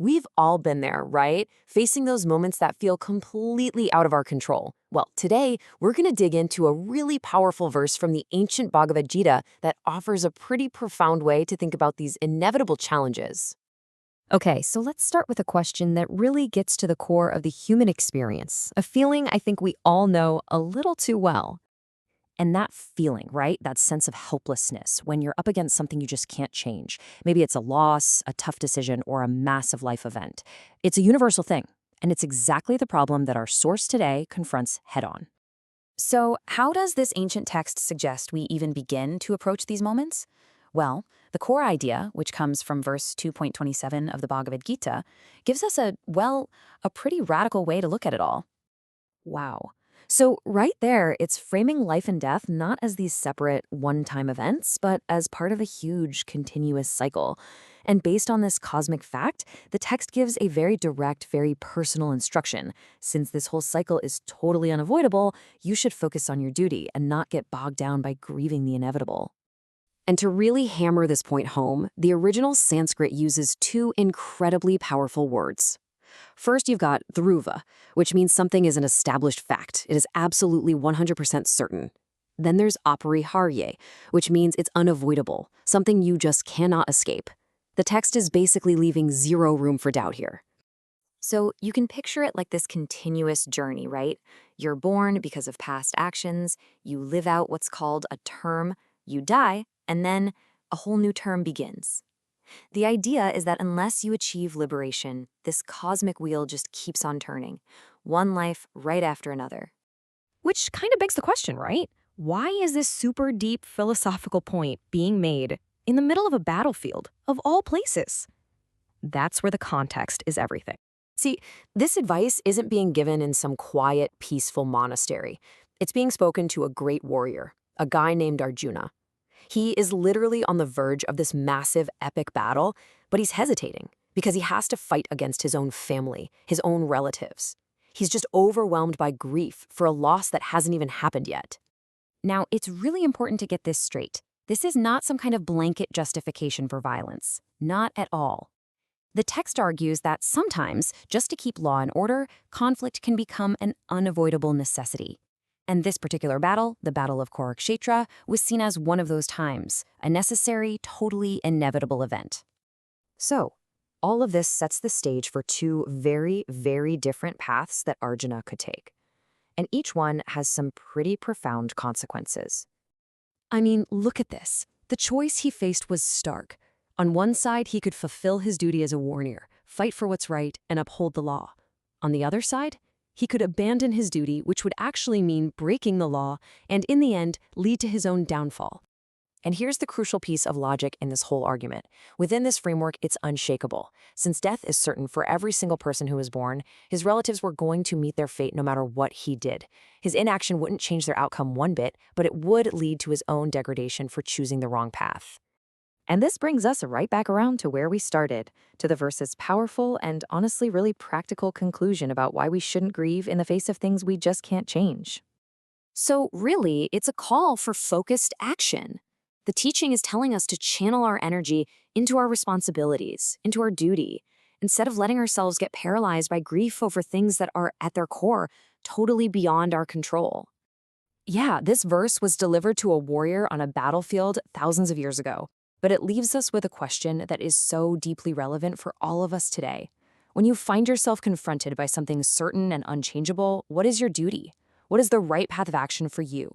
We've all been there, right? Facing those moments that feel completely out of our control. Well, today, we're going to dig into a really powerful verse from the ancient Bhagavad Gita that offers a pretty profound way to think about these inevitable challenges. Okay, so let's start with a question that really gets to the core of the human experience, a feeling I think we all know a little too well. And that feeling, right? That sense of helplessness when you're up against something you just can't change. Maybe it's a loss, a tough decision, or a massive life event. It's a universal thing, and it's exactly the problem that our source today confronts head-on. So, how does this ancient text suggest we even begin to approach these moments? Well, the core idea, which comes from verse 2.27 of the Bhagavad Gita, gives us a pretty radical way to look at it all. Wow. So right there, it's framing life and death not as these separate one-time events, but as part of a huge continuous cycle. And based on this cosmic fact, the text gives a very direct, very personal instruction. Since this whole cycle is totally unavoidable, you should focus on your duty and not get bogged down by grieving the inevitable. And to really hammer this point home, the original Sanskrit uses two incredibly powerful words. First, you've got dhruva, which means something is an established fact. It is absolutely 100% certain. Then there's aparihārye, which means it's unavoidable, something you just cannot escape. The text is basically leaving zero room for doubt here. So you can picture it like this continuous journey, right? You're born because of past actions, you live out what's called a term, you die, and then a whole new term begins. The idea is that unless you achieve liberation, this cosmic wheel just keeps on turning, one life right after another. Which kind of begs the question, right? Why is this super deep philosophical point being made in the middle of a battlefield, of all places? That's where the context is everything. See, this advice isn't being given in some quiet, peaceful monastery. It's being spoken to a great warrior, a guy named Arjuna. He is literally on the verge of this massive, epic battle, but he's hesitating because he has to fight against his own family, his own relatives. He's just overwhelmed by grief for a loss that hasn't even happened yet. Now, it's really important to get this straight. This is not some kind of blanket justification for violence. Not at all. The text argues that sometimes, just to keep law and order, conflict can become an unavoidable necessity. And this particular battle, the Battle of Kurukshetra, was seen as one of those times, a necessary, totally inevitable event. So, all of this sets the stage for two very, very different paths that Arjuna could take. And each one has some pretty profound consequences. I mean, look at this. The choice he faced was stark. On one side, he could fulfill his duty as a warrior, fight for what's right, and uphold the law. On the other side, he could abandon his duty, which would actually mean breaking the law, and in the end, lead to his own downfall. And here's the crucial piece of logic in this whole argument. Within this framework, it's unshakable. Since death is certain for every single person who was born, his relatives were going to meet their fate no matter what he did. His inaction wouldn't change their outcome one bit, but it would lead to his own degradation for choosing the wrong path. And this brings us right back around to where we started, to the verse's powerful and honestly really practical conclusion about why we shouldn't grieve in the face of things we just can't change. So really, it's a call for focused action. The teaching is telling us to channel our energy into our responsibilities, into our duty, instead of letting ourselves get paralyzed by grief over things that are, at their core, totally beyond our control. Yeah, this verse was delivered to a warrior on a battlefield thousands of years ago. But it leaves us with a question that is so deeply relevant for all of us today. When you find yourself confronted by something certain and unchangeable, what is your duty? What is the right path of action for you?